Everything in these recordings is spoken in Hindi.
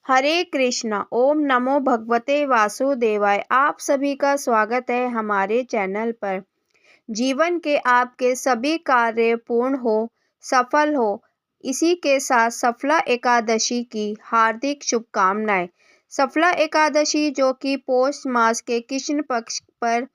हरे कृष्णा। ओम नमो भगवते वासुदेवाय। आप सभी का स्वागत है हमारे चैनल पर। जीवन के आपके सभी कार्य पूर्ण हो, सफल हो, इसी के साथ सफला एकादशी की हार्दिक शुभकामनाएं। सफला एकादशी जो कि पौष मास के कृष्ण पक्ष पर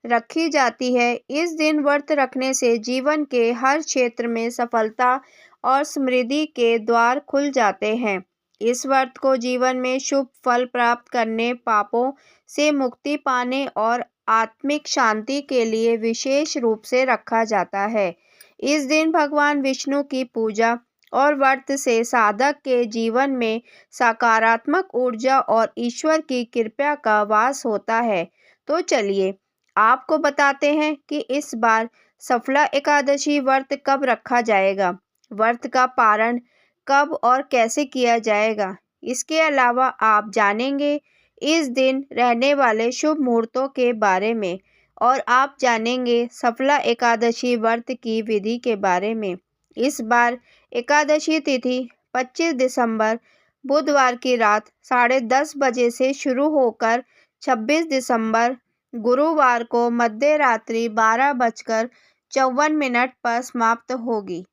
रखी जाती है। इस दिन व्रत रखने से जीवन के हर क्षेत्र में सफलता और समृद्धि के द्वार खुल जाते हैं। इस व्रत को जीवन में शुभ फल प्राप्त करने, पापों से मुक्ति पाने और आत्मिक शांति के लिए विशेष रूप से रखा जाता है। इस दिन भगवान विष्णु की पूजा और व्रत से साधक के जीवन में सकारात्मक ऊर्जा और ईश्वर की कृपा का वास होता है। तो चलिए आपको बताते हैं कि इस बार सफला एकादशी व्रत कब रखा जाएगा, व्रत का पारण कब और कैसे किया जाएगा। इसके अलावा आप जानेंगे इस दिन रहने वाले शुभ मुहूर्तों के बारे में और आप जानेंगे सफला एकादशी व्रत की विधि के बारे में। इस बार एकादशी तिथि 25 दिसंबर बुधवार की रात 10:30 बजे से शुरू होकर 26 दिसंबर गुरुवार को मध्य रात्रि 12:54 पर समाप्त होगी।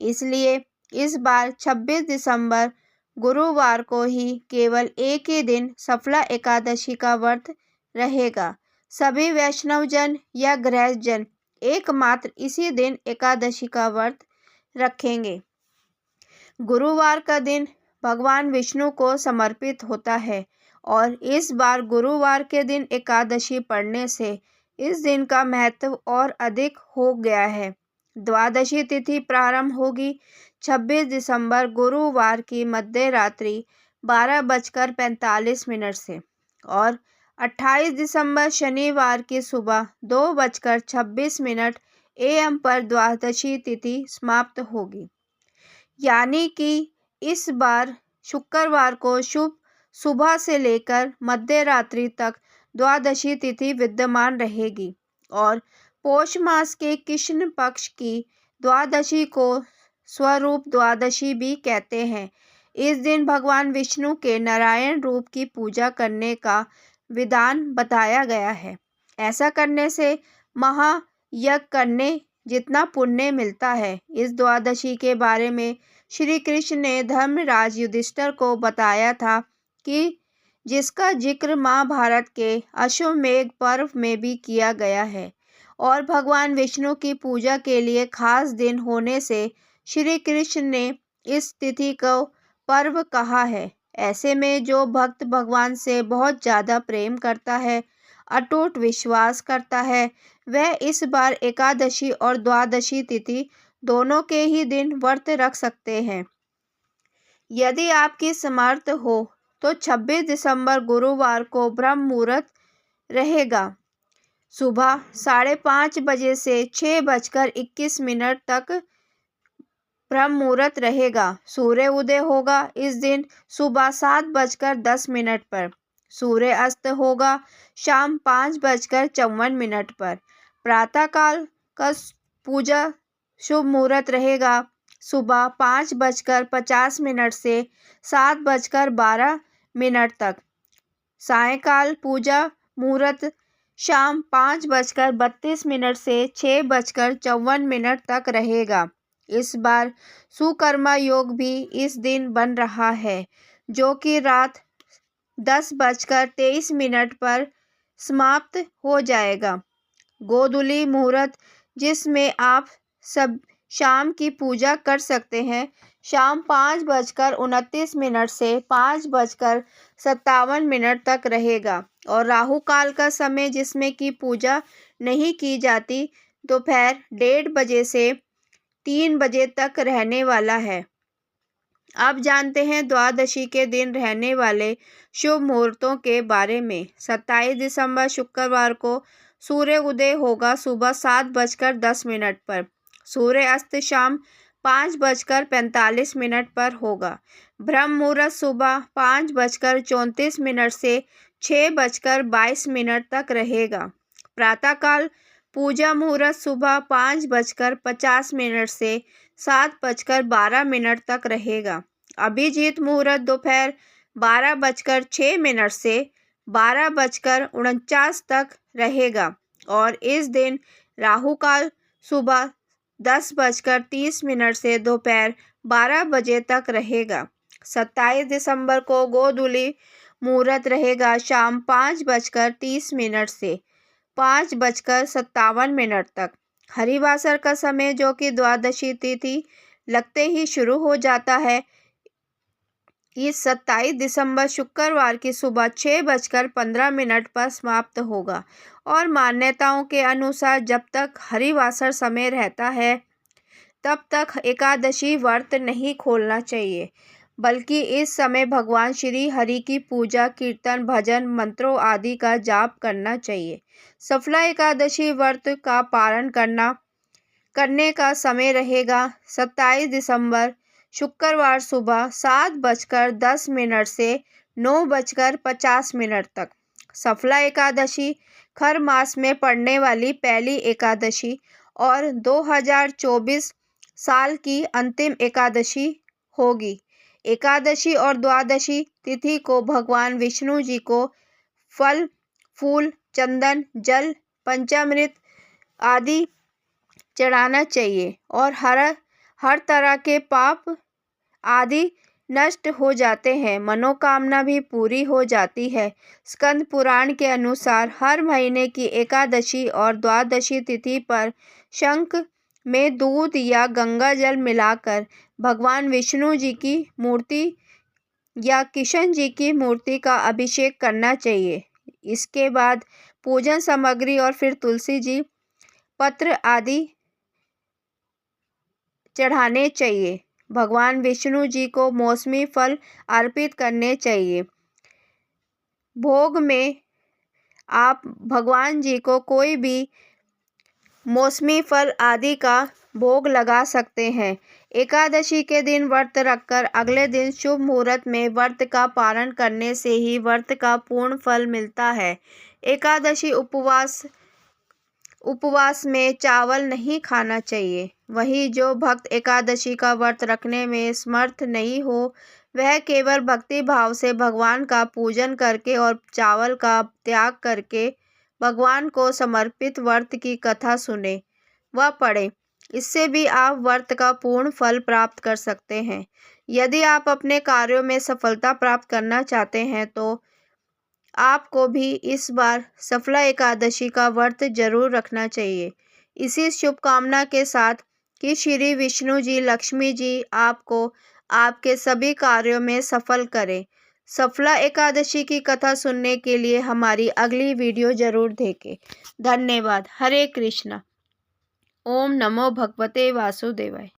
इसलिए इस बार 26 दिसंबर गुरुवार को ही केवल एक ही दिन सफला एकादशी का व्रत रहेगा। सभी वैष्णवजन या गृहजन एकमात्र इसी दिन एकादशी का व्रत रखेंगे। गुरुवार का दिन भगवान विष्णु को समर्पित होता है और इस बार गुरुवार के दिन एकादशी पढ़ने से इस दिन का महत्व और अधिक हो गया है। द्वादशी तिथि प्रारंभ होगी 26 दिसंबर गुरुवार की मध्य रात्रि 12:45 से और 28 दिसंबर शनिवार की सुबह 2:26 AM पर द्वादशी तिथि समाप्त होगी। यानी कि इस बार शुक्रवार को शुभ सुबह से लेकर मध्य रात्रि तक द्वादशी तिथि विद्यमान रहेगी और पौष मास के कृष्ण पक्ष की द्वादशी को स्वरूप द्वादशी भी कहते हैं। इस दिन भगवान विष्णु के नारायण रूप की पूजा करने का विधान बताया गया है। ऐसा करने से महायज्ञ करने जितना पुण्य मिलता है। इस द्वादशी के बारे में श्री कृष्ण ने धर्मराज युधिष्ठिर को बताया था कि जिसका जिक्र महाभारत के अश्वमेध पर्व में भी किया गया है और भगवान विष्णु की पूजा के लिए खास दिन होने से श्री कृष्ण ने इस तिथि को पर्व कहा है। ऐसे में जो भक्त भगवान से बहुत ज़्यादा प्रेम करता है, अटूट विश्वास करता है, वह इस बार एकादशी और द्वादशी तिथि दोनों के ही दिन व्रत रख सकते हैं। यदि आपकी समर्थ हो तो 26 दिसंबर गुरुवार को ब्रह्म मुहूर्त रहेगा। सुबह 5:30 बजे से 6:21 तक ब्रह्म मुहूर्त रहेगा। सूर्य उदय होगा इस दिन सुबह 7:10 पर। सूर्य अस्त होगा शाम 5:54 पर। प्रातःकाल का पूजा शुभ मुहूर्त रहेगा सुबह 5:50 से 7:12 तक। सायंकाल पूजा मुहूर्त शाम 5:32 से 6:54 तक रहेगा। इस बार सुकर्मा योग भी इस दिन बन रहा है जो कि रात 10:23 पर समाप्त हो जाएगा। गोधूली मुहूर्त जिसमें आप सब शाम की पूजा कर सकते हैं, शाम 5:29 से 5:57 तक रहेगा और राहु काल का समय जिसमें की पूजा नहीं की जाती दोपहर 1:30 बजे से 3 बजे तक रहने वाला है। अब जानते हैं द्वादशी के दिन रहने वाले शुभ मुहूर्तों के बारे में। 27 दिसंबर शुक्रवार को सूर्य उदय होगा सुबह 7:10 पर। सूर्य अस्त शाम 5:45 पर होगा। ब्रह्म मुहूर्त सुबह 5:34 से 6:22 तक रहेगा। प्रातःकाल पूजा मुहूर्त सुबह 5:50 से 7:12 तक रहेगा। अभिजीत मुहूर्त दोपहर 12:06 से 12:49 तक रहेगा और इस दिन राहु काल सुबह 10:30 से दोपहर 12 बजे तक रहेगा। 27 दिसंबर को गोधूली मुहूर्त रहेगा शाम 5:30 से 5:57 तक। हरिवासर का समय जो कि द्वादशी तिथि लगते ही शुरू हो जाता है, इस 27 दिसंबर शुक्रवार की सुबह 6:15 पर समाप्त होगा और मान्यताओं के अनुसार जब तक हरिवासर समय रहता है तब तक एकादशी व्रत नहीं खोलना चाहिए, बल्कि इस समय भगवान श्री हरि की पूजा, कीर्तन, भजन, मंत्रों आदि का जाप करना चाहिए। सफला एकादशी व्रत का पारण करने का समय रहेगा 27 दिसंबर शुक्रवार सुबह 7:10 से 9:50 तक। सफला एकादशी खर मास में पड़ने वाली पहली एकादशी और 2024 साल की अंतिम एकादशी होगी। एकादशी और द्वादशी तिथि को भगवान विष्णु जी को फल, फूल, चंदन, जल, पंचामृत आदि चढ़ाना चाहिए और हर तरह के पाप आदि नष्ट हो जाते हैं, मनोकामना भी पूरी हो जाती है। स्कंद पुराण के अनुसार हर महीने की एकादशी और द्वादशी तिथि पर शंख में दूध या गंगा जल मिलाकर भगवान विष्णु जी की मूर्ति या कृष्ण जी की मूर्ति का अभिषेक करना चाहिए। इसके बाद पूजन सामग्री और फिर तुलसी जी पत्र आदि चढ़ाने चाहिए। भगवान विष्णु जी को मौसमी फल अर्पित करने चाहिए। भोग में आप भगवान जी को कोई भी मौसमी फल आदि का भोग लगा सकते हैं। एकादशी के दिन व्रत रखकर अगले दिन शुभ मुहूर्त में व्रत का पारण करने से ही व्रत का पूर्ण फल मिलता है। एकादशी उपवास में चावल नहीं खाना चाहिए। वहीं जो भक्त एकादशी का व्रत रखने में समर्थ नहीं हो, वह केवल भक्ति भाव से भगवान का पूजन करके और चावल का त्याग करके भगवान को समर्पित व्रत की कथा सुने व पढ़े। इससे भी आप व्रत का पूर्ण फल प्राप्त कर सकते हैं। यदि आप अपने कार्यों में सफलता प्राप्त करना चाहते हैं तो आपको भी इस बार सफला एकादशी का व्रत जरूर रखना चाहिए। इसी शुभकामना के साथ कि श्री विष्णु जी, लक्ष्मी जी आपको आपके सभी कार्यों में सफल करें। सफला एकादशी की कथा सुनने के लिए हमारी अगली वीडियो जरूर देखें। धन्यवाद। हरे कृष्णा। ओम नमो भगवते वासुदेवाय।